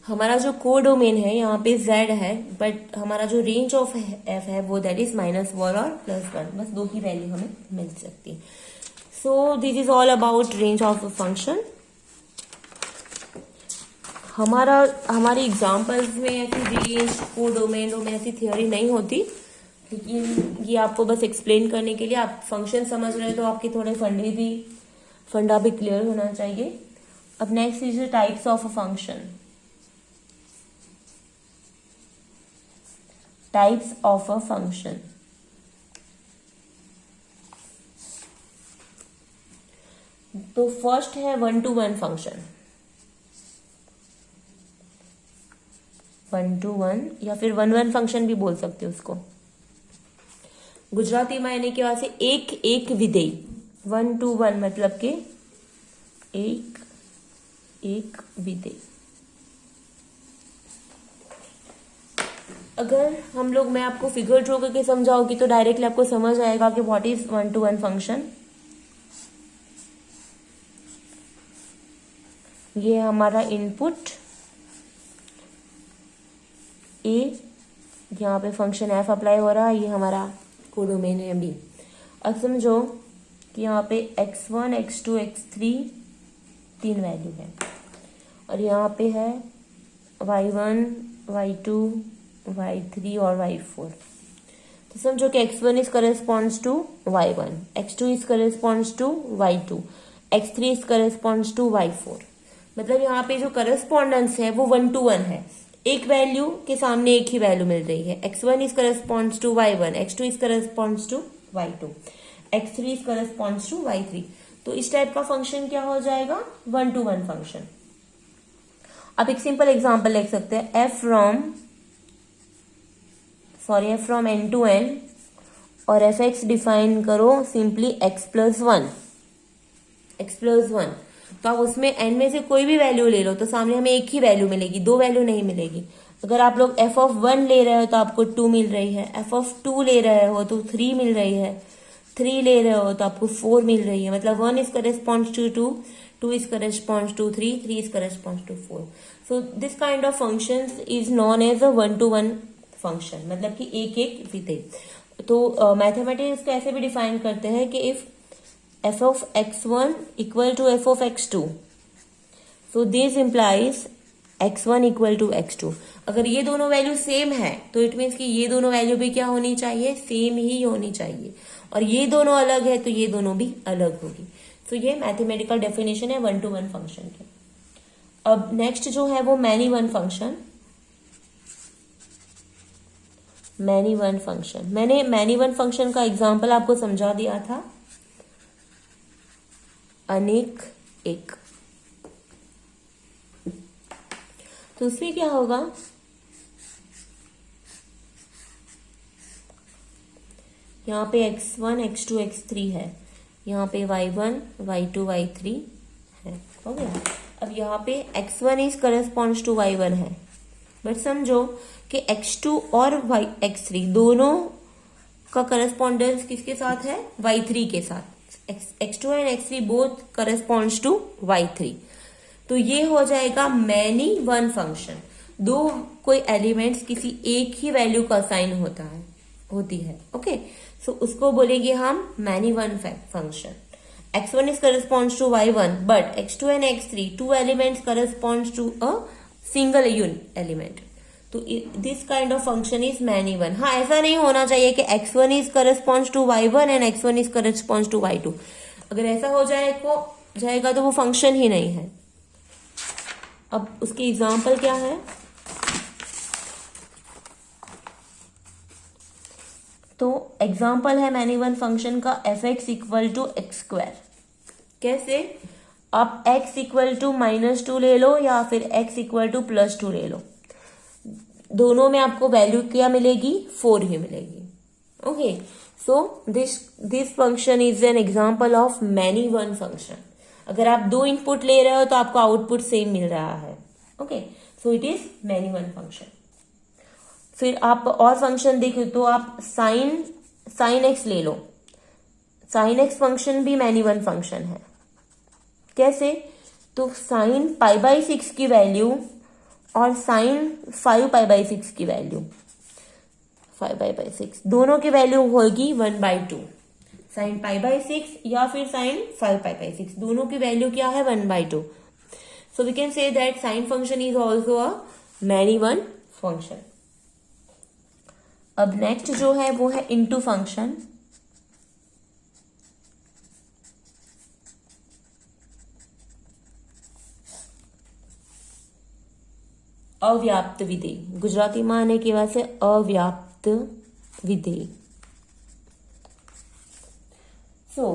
हमारा जो कोडोमेन है यहाँ पे z है, बट हमारा जो रेंज ऑफ f है वो दैट इज -1 और +1, बस दो की वैल्यू हमें मिल सकती है। सो this is all about range of a function. हमारी एग्जाम्पल्स में ऐसी रेंज कोडोमेन में ऐसी थियोरी नहीं होती, लेकिन ये आपको बस एक्सप्लेन करने के लिए, आप फंक्शन समझ रहे हो तो आपके थोड़े फंडा भी क्लियर होना चाहिए। अब next is the types of a function. Types of a function. तो फर्स्ट है 1-to-1 फंक्शन। 1-to-1 या फिर 1-1 फंक्शन भी बोल सकते हो उसको। गुजराती में यानी कि वहां से एक विधेय। 1-to-1 मतलब के एक विधेय। अगर हम लोग, मैं आपको फिगर ड्रॉ करके समझाऊंगी तो डायरेक्टली आपको समझ आएगा कि व्हाट इज 1-to-1 फंक्शन। ये हमारा इनपुट ए, यहाँ पे फंक्शन एफ अप्लाई हो रहा है, ये हमारा कोडोमेन है बी। अब समझो कि यहाँ पे x1, x2, x3 तीन वैल्यू है, और यहाँ पे है y1, y2, y3 और y4। तो समझो कि x1 is corresponds to y1, x2 is corresponds to y2, x3 is corresponds to y4। मतलब यहाँ पे जो करस्पॉन्डेंस है वो 1-to-1 है। एक वैल्यू के सामने एक ही वैल्यू मिल रही है। x1 is corresponds to y1, x2 is corresponds to y2, x3 is corresponds to y3। तो इस टाइप का फंक्शन क्या हो जाएगा? 1-to-1 function. आप एक सिंपल एग्जांपल लिख सकते हैं, f from n to n, और fx डिफाइन करो सिंपली x+1। तो आप उसमें n में से कोई भी वैल्यू ले लो तो सामने हमें एक ही वैल्यू मिलेगी, दो वैल्यू नहीं मिलेगी। अगर आप लोग f(1) ले रहे हो तो आपको 2 मिल रही है, f(2) ले रहे हो तो 3 मिल रही है, 3 ले रहे हो तो आपको 4 मिल रही है। मतलब 1 is corresponds to 2, 2 is corresponds to 3, 3 is corresponds to 4। So this kind of function is known as a 1-to-1 function, मतलब कि एक विधेय। तो मैथमेटिक्स को ऐसे भी डिफाइन करते हैं कि if f of x1 equal to f of x2, so this implies x1 equal to x2। अगर ये दोनों वैल्यू सेम है तो इट मीन्स कि ये दोनों वैल्यू भी क्या होनी चाहिए? सेम ही होनी चाहिए। और ये दोनों अलग है तो ये दोनों भी अलग होगी। तो ये मैथमेटिकल डेफिनेशन है 1-to-1 फंक्शन के। अब नेक्स्ट जो है वो मैनी वन फंक्शन। मैंने मैनी वन फंक्शन का एग्जाम्पल आपको समझा दिया था, अनेक एक। तो उसमें क्या होगा? यहाँ पे x1, x2, x3 है, यहाँ पे y1, y2, y3 है, हो गया। अब यहाँ पे x1 is corresponds to y1 है, बट समझो कि x2 और x3 दोनों का करस्पॉन्डेंस किसके साथ है? y3 के साथ। x2 and x3 both corresponds to y3। तो ये हो जाएगा मैनी वन फंक्शन। दो कोई एलिमेंट्स किसी एक ही वैल्यू का असाइन होती है। ओके, सो उसको बोलेंगे हम many one function. x1 is corresponds to y1, but x2 and x3 two elements corresponds to a single element. तो this kind of function is many one. हाँ, ऐसा नहीं होना चाहिए कि x1 is corresponds to y1 and x1 is corresponds to y2। अगर ऐसा हो जाएगा तो वो फंक्शन ही नहीं है। अब उसकी एग्जांपल क्या है? तो एग्जांपल है मैनी वन फंक्शन का f(x) इक्वल टू x²। कैसे? आप x इक्वल टू -2 ले लो या फिर x इक्वल टू +2 ले लो, दोनों में आपको वैल्यू क्या मिलेगी? 4 ही मिलेगी। Okay, so this function is an example of many one function. अगर आप दो इनपुट ले रहे हो तो आपको आउटपुट सेम मिल रहा है। Okay, so it is many one function. फिर आप और फंक्शन देखो तो आप साइन एक्स ले लो। साइन एक्स फंक्शन भी मैनी वन फंक्शन है। कैसे? तो साइन π/6 की वैल्यू और साइन 5π/6 की वैल्यू 5π/6 दोनों की वैल्यू होगी 1/2। साइन π/6 या फिर साइन 5π/6 दोनों की वैल्यू क्या है 1/2। So we can say that sine function is also a many one function. अब नेक्स्ट जो है वो है इनटू फंक्शन। अव्याप्त विधेय, गुजराती में आने की वजह से अव्याप्त विधेय। सो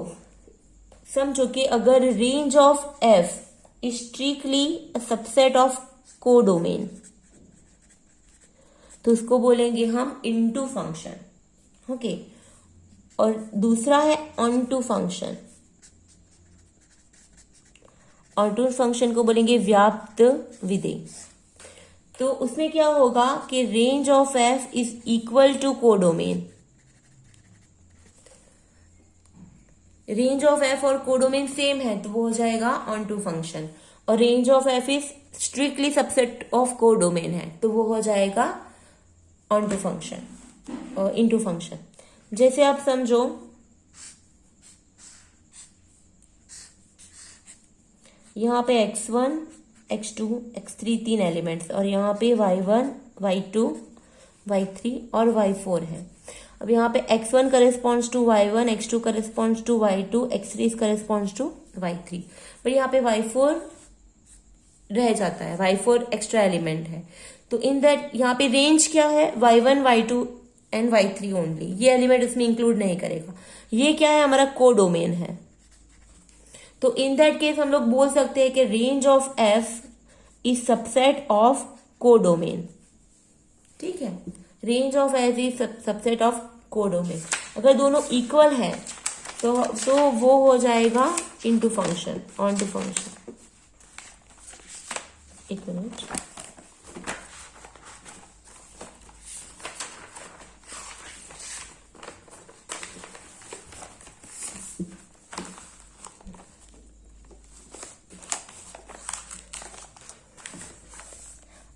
समझो कि अगर range of F is strictly a subset of codomain तो उसको बोलेंगे हम इनटू फंक्शन। ओके, और दूसरा है ऑनटू फंक्शन। ऑनटू फंक्शन को बोलेंगे व्याप्त विधेय। तो उसमें क्या होगा कि range of F is equal to codomain. Range of F और कोडोमेन सेम है तो वो हो जाएगा ऑनटू फंक्शन, और range of F is strictly subset of codomain है तो वो हो जाएगा ऑनटू फंक्शन और इनटू फंक्शन। जैसे आप समझो यहां पे x1 x2 x3 तीन एलिमेंट्स और यहाँ पे y1 y2 y3 और y4 है। अब यहाँ पे x1 corresponds to y1, x2 corresponds to y2, x3 corresponds to y3, पर यहाँ पे y4 रह जाता है, y4 एक्स्ट्रा एलिमेंट है। तो इन दैट यहाँ पे रेंज क्या है y1 y2 and y3 only, ये एलिमेंट इसमें इंक्लूड नहीं करेगा। ये क्या है हमारा कोडोमेन है। तो इन दैट केस हम लोग बोल सकते हैं कि range of F is subset of codomain. ठीक है, range of F is subset of codomain. अगर दोनों इक्वल है तो वो हो जाएगा into function, onto function. एक मिनट,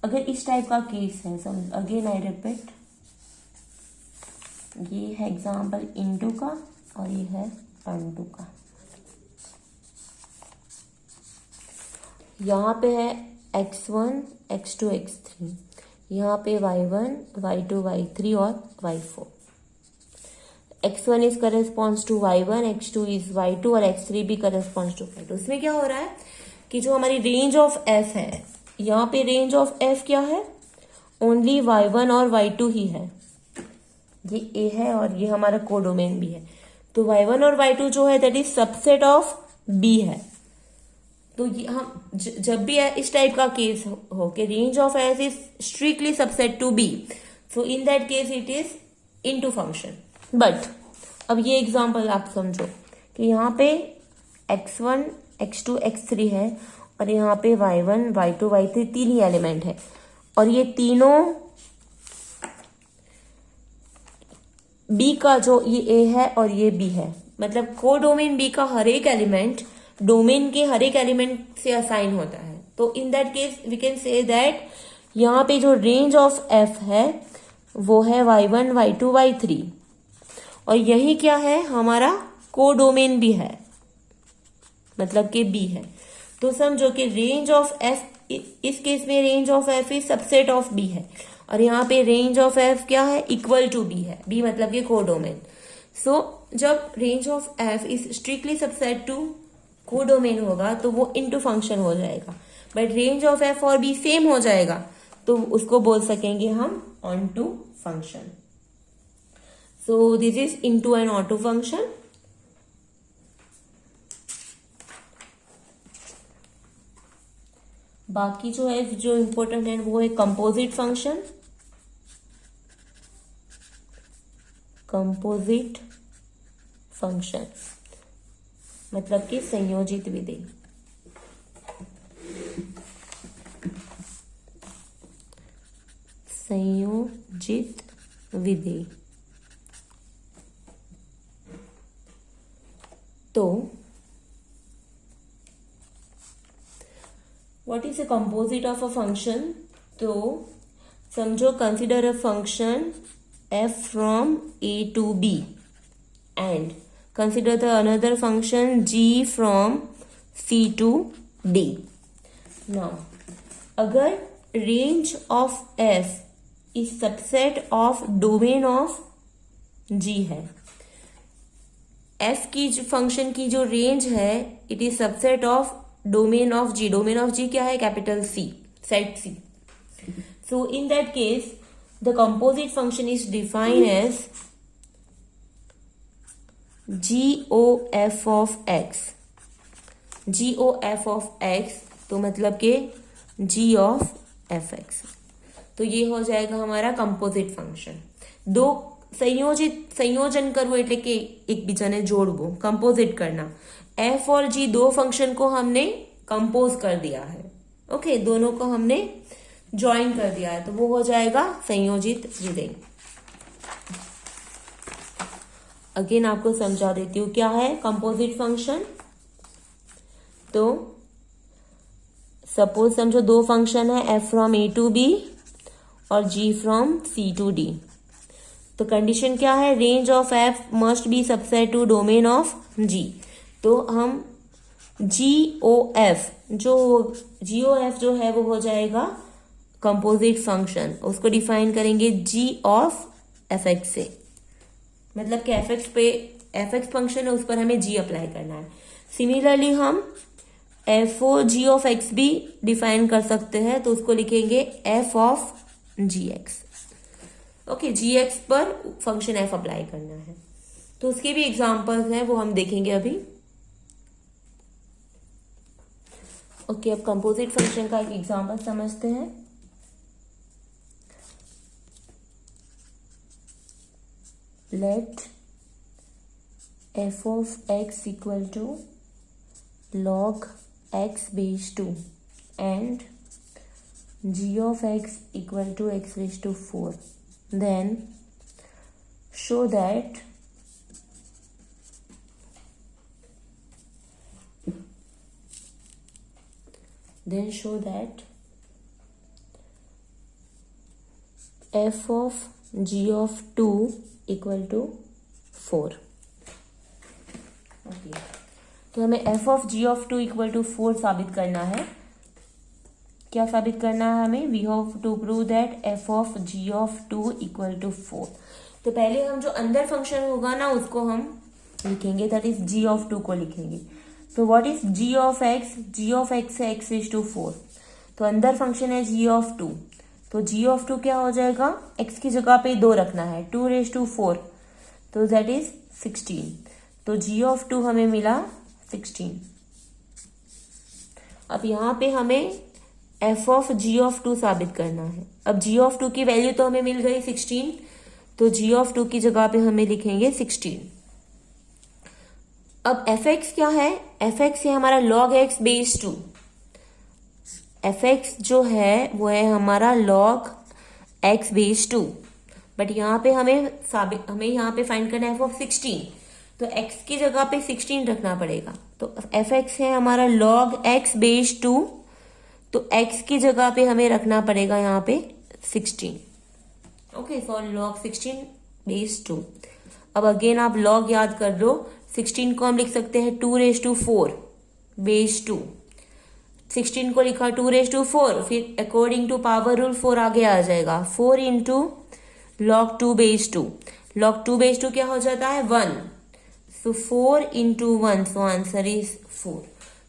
अगर इस टाइप का केस है, समझ अगेन आई रिपीट, ये है एग्जाम्पल इनटू का और ये है अनटू का। यहाँ पे है x1 x2 x3, यहाँ पे y1 y2 y3 और y4। x1 is corresponds to y1, x2 is y2 और x3 भी करेस्पॉन्ड्स टू y2। इसमें क्या हो रहा है कि जो हमारी रेंज ऑफ f है, यहाँ पे रेंज ऑफ f क्या है, ओनली y1 और y2 ही है। ये a है और ये हमारा कोडोमेन भी है। तो y1 और y2 जो है that is subset of b है। तो ये हम जब भी इस टाइप का केस हो कि range of f is strictly subset to b, so in that case it is into function. But अब ये एग्जांपल आप समझो कि यहाँ पे x1 x2 x3 है और यहाँ पे y1 y2 y3 तीन ही एलिमेंट है, और ये तीनों b का जो ये a है और ये b है, मतलब कोडोमेन b का हर एक एलिमेंट डोमेन के हर एक एलिमेंट से असाइन होता है। तो in that case we can say that यहाँ पे जो रेंज ऑफ f है वो है y1 y2 y3, और यही क्या है हमारा कोडोमेन भी है, मतलब कि b है। तो समझो कि रेंज ऑफ f, इस केस में range of f is subset of b है, और यहाँ पे रेंज ऑफ f क्या है, इक्वल टू b है। b मतलब कि कोडोमेन। सो जब range of f is strictly subset to codomain होगा तो वो इनटू फंक्शन हो जाएगा। बट रेंज ऑफ f और b सेम हो जाएगा तो उसको बोल सकेंगे हम onto function. So this is into and onto function. बाकी जो है जो इंपॉर्टेंट है वो है कंपोजिट फंक्शन। कंपोजिट फंक्शन मतलब कि संयोजित विधेय। संयोजित विधेय। तो what is a composite of a function? तो समझो consider a function f from a to b and consider the another function g from c to d. Now अगर range of f is subset of domain of g है, f की function की जो range है it is subset of domain of g. Domain of g क्या है? Capital C, set C. So in that case the composite function is defined as GOF of x. GOF of x तो मतलब के g of fx. तो ये हो जाएगा हमारा कंपोजिट फंक्शन. दो संयोजन करવો એટલે કે એકબીજાને જોડવો, कंपोजिट करना. f और g दो फंक्शन को हमने कंपोज कर दिया है. ओके, दोनों को हमने ज्वाइन कर दिया है, तो वो हो जाएगा संयोजित विधेय. अगेन आपको समझा देती हूँ क्या है कंपोजिट फंक्शन. तो सपोज समझो दो फंक्शन है f from a to b और g from c to d. तो कंडीशन क्या है? Range of f must be subset to domain of g. तो हम GOF जो है वो हो जाएगा कंपोजिट फंक्शन. उसको डिफाइन करेंगे g ऑफ fx से. मतलब कि fx फंक्शन है उस पर हमें g अप्लाई करना है. सिमिलरली हम g ऑफ x भी डिफाइन कर सकते हैं, तो उसको लिखेंगे f of gx. Okay, gx पर फंक्शन f अप्लाई करना है. तो उसके भी एग्जांपल्स हैं, वो हम देखेंगे अभी. ओके, अब कंपोजिट फंक्शन का एक एग्जांपल समझते हैं. Let f of x equal to log x base 2 and g of x equal to x raised to 4. Then show that f of g of 2 equal to 4. Okay, तो हमें f of g of 2 equal to 4 साबित करना है. क्या साबित करना है हमें? We have to prove that f of g of 2 equal to 4. तो पहले हम जो अंदर फंक्शन होगा ना उसको हम लिखेंगे, दैट इज g of 2 को लिखेंगे. तो what is g of x? g of x है x raised to 4. तो अंदर फंक्शन है g of 2. तो g of 2 क्या हो जाएगा? x की जगह पे 2 रखना है, 2 raised to 4, तो दैट इज 16. तो g of 2 हमें मिला 16. अब यहाँ पे हमें f of g of 2 साबित करना है. अब g of 2 की वैल्यू तो हमें मिल गई 16, तो g of 2 की जगह पे हमें लिखेंगे 16. अब fx क्या है? fx है हमारा log x बेस 2. fx जो है वो है हमारा log x बेस 2. बट यहाँ पे हमें यहाँ पे फाइंड करना है f of 16. तो x की जगह पे 16 रखना पड़ेगा. तो fx है हमारा log x बेस 2. तो x की जगह पे हमें रखना पड़ेगा यहाँ पे 16. ओके, सो log 16 बेस 2. अब अगेन आप log याद कर लो. 16 को हम लिख सकते हैं 2 raised to 4 बेस 2. 16 को लिखा 2 raised to 4, फिर अकॉर्डिंग टू पावर रूल 4 आगे आ जाएगा. 4 into log 2 base 2. log 2 base 2 क्या हो जाता है? 1. सो 4 इंटू 1, सो आंसर इज 4.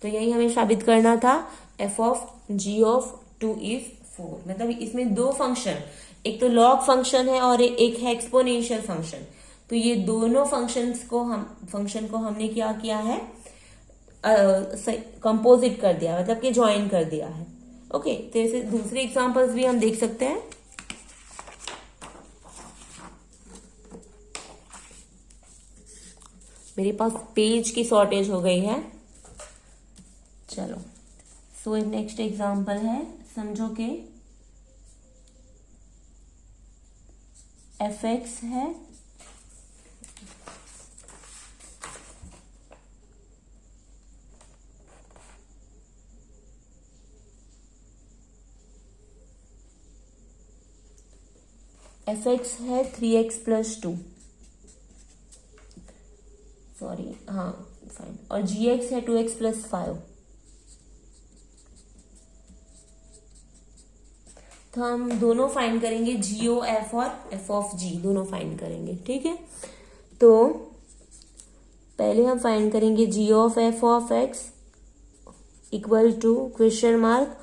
तो यही हमें साबित करना था. f of g of 2 is 4. मतलब इसमें दो फंक्शन, एक तो log फंक्शन है और एक है एक्सपोनेंशियल फंक्शन. तो ये दोनों फंक्शन को हमने क्या किया है? कंपोजिट कर दिया, मतलब कि ज्वाइन कर दिया है. ओके, तो ऐसे दूसरे एग्जांपल्स भी हम देख सकते हैं. मेरे पास पेज की शॉर्टेज हो गई है. चलो, सो नेक्स्ट एग्जांपल है. समझो कि fx है एफ एक्स है 3x+2, सॉरी हाँ फाइन, और जी एक्स है 2x+5। तो हम दोनों फाइंड करेंगे, जी ओ एफ और एफ ऑफ जी दोनों फाइंड करेंगे, ठीक है। तो पहले हम फाइंड करेंगे G of X equal to question mark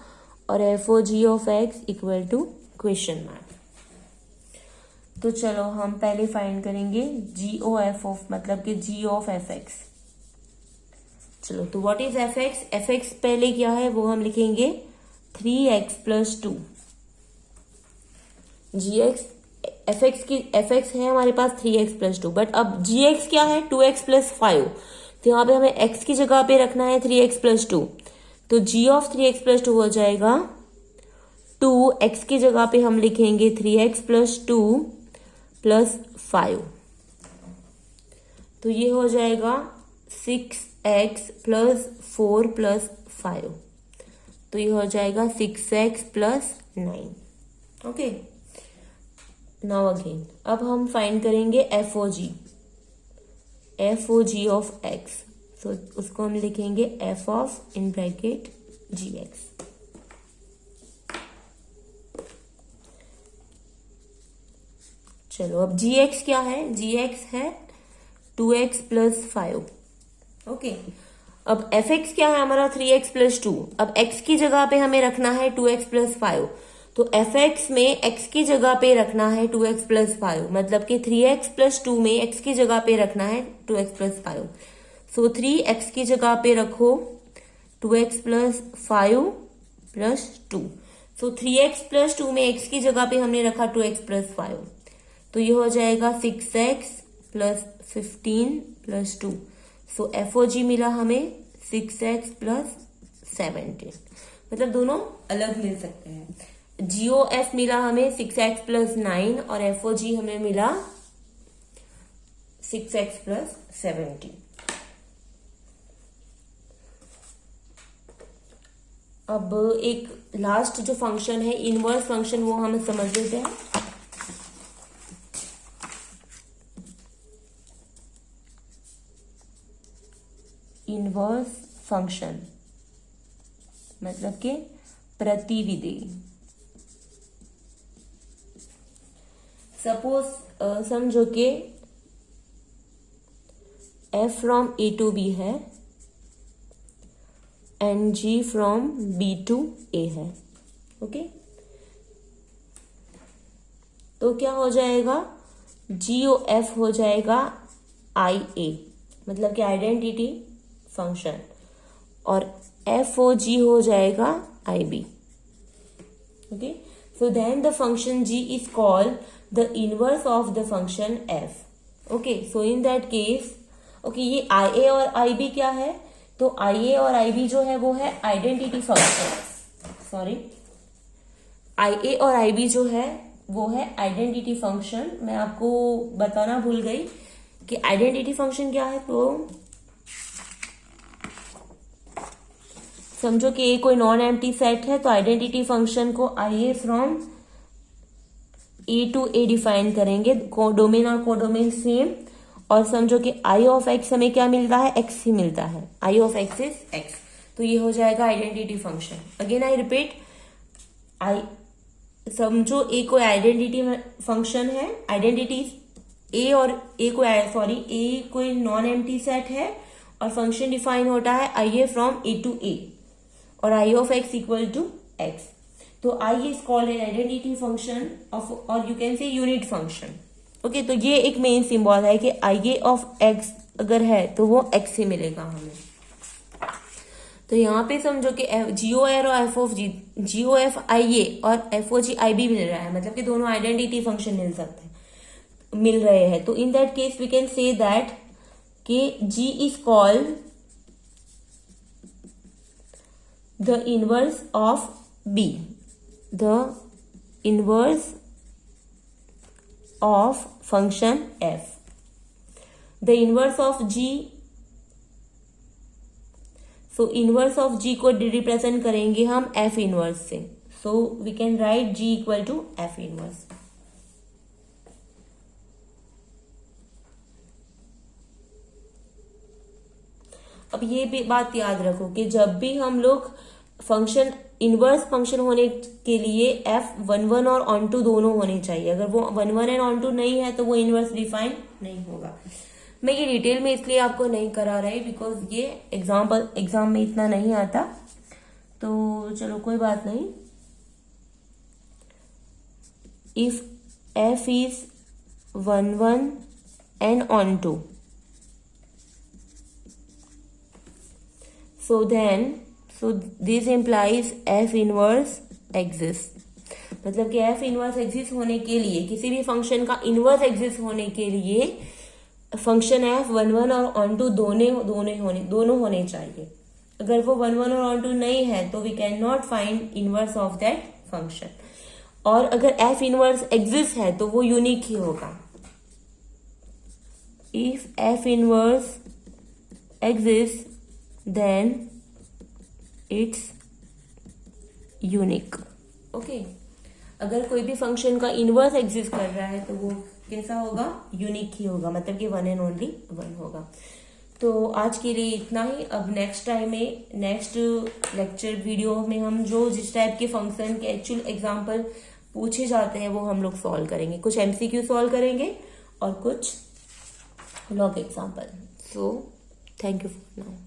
और F O G of X equal to question mark. तो चलो हम पहले फाइंड करेंगे जी ओ एफ ऑफ, मतलब कि जी ऑफ एफ एक्स। चलो तो what is F x? F x पहले क्या है वो हम लिखेंगे 3x+2। जी एक्स एफ एक्स है हमारे पास 3x+2, बट अब जी एक्स क्या है 2x+5। तो यहाँ पे हमें x की जगह पे रखना है 3x+2, तो g ऑफ 3x+2 हो जाएगा 2x की जगह पे हम लिखेंगे 3x+2 + 5, तो ये हो जाएगा 6x + 4 + 5, तो ये हो जाएगा 6x + 9। ओके, नाउ अगेन अब हम फाइंड करेंगे F O G of X. तो उसको हम लिखेंगे F of in bracket G X. चलो अब जी एक्स क्या है? जी एक्स है 2x + 5। ओके, अब एफ एक्स क्या है हमारा 3x+2। अब x की जगह पे हमें रखना है 2x + 5, तो एफ एक्स में x की जगह पे रखना है 2x + 5, मतलब कि 3x+2 में x की जगह पे रखना है 2x + 5। सो 3x की जगह पे रखो 2x + 5 + 2। सो 3x+2 में x की जगह पे हमने रखा 2x + 5, तो ये हो जाएगा 6x + 15 + 2। सो एफ ओ जी मिला हमें 6x + 17, मतलब दोनों अलग मिल सकते हैं। जीओ एफ मिला हमें 6x + 9 और एफ ओ जी हमें मिला 6x + 17। अब एक लास्ट जो फंक्शन है इनवर्स फंक्शन, वो हम समझ लेते हैं। इनवर्स फंक्शन मतलब कि प्रतिविधेय। सपोज समझो कि f from a to b है and g from b to a है। ओके, तो क्या हो जाएगा? जी ओ एफ हो जाएगा आई ए, मतलब कि आइडेंटिटी फंक्शन, और एफ ओ जी हो जाएगा I B. Okay, so then the function g is called the inverse of the function f. Okay, so in that case, okay, ये ia और ib क्या है? तो ia और ib जो है वो है आइडेंटिटी फंक्शन। सॉरी, ia और ib जो है वो है आइडेंटिटी फंक्शन। मैं आपको बताना भूल गई कि आइडेंटिटी फंक्शन क्या है। तो समझो कि ये कोई नॉन एम्प्टी सेट है, तो आइडेंटिटी फंक्शन को IA from A to A define करेंगे, डोमेन और कोडोमेन सेम। और समझो कि I ऑफ X हमें क्या मिलता है? X ही मिलता है। I of X is X, तो ये हो जाएगा identity function. Again I repeat, समझो A कोई आइडेंटिटी फंक्शन है, आइडेंटिटी A और A को A कोई नॉन एम्प्टी सेट है और फंक्शन डिफाइन होता है IA from A to A और I of X equal to X। तो I is called an identity function of, और you can say unit function. Okay, तो ये एक मेन सिंबल है कि IA ऑफ X अगर है तो वो X ही मिलेगा हमें। तो यहाँ पे समझो कि GO और F of G, GOF IA और FOG IB मिल रहा है, मतलब कि दोनों आइडेंटिटी फंक्शन मिल रहे हैं। तो in that case we can say that कि G is called the inverse of B, the inverse of function f, the inverse of G। so inverse of G को रिप्रेजेंट करेंगे हम f इनवर्स से, so we can write G equal to f inverse। अब ये भी बात याद रखो कि जब भी हम लोग फंक्शन इनवर्स फंक्शन होने के लिए F11 और ऑन2 दोनों होने चाहिए। अगर वो 11 एंड ऑन2 नहीं है तो वो इनवर्स डिफाइन नहीं होगा। मैं ये डिटेल में इसलिए आपको नहीं करा रही बिकॉज ये एग्जाम में इतना नहीं आता, तो चलो कोई बात नहीं। If F is 11 and onto, so this implies F inverse exists। मतलब कि F इनवर्स एग्जिस्ट होने के लिए, किसी भी फंक्शन का इनवर्स एग्जिस्ट होने के लिए फंक्शन F11 और ऑन2 दोनों होने चाहिए। अगर वो 11 और ऑन2 नहीं है तो we can not find inverse of that function. और अगर F इनवर्स एग्जिस्ट है तो वो यूनिक ही होगा। If F inverse exists, then it's unique। Okay, अगर कोई भी फंक्शन का इनवर्स एग्जिस्ट कर रहा है तो वो कैसा होगा? यूनिक ही होगा, मतलब कि 1 एंड ओनली 1 होगा। तो आज के लिए इतना ही। अब नेक्स्ट टाइम में, नेक्स्ट लेक्चर वीडियो में हम जो जिस टाइप के फंक्शन के एक्चुअल एग्जाम्पल पूछे जाते हैं वो हम लोग सॉल्व करेंगे। कुछ MCQ सॉल्व करेंगे और कुछ log example। So thank you for now।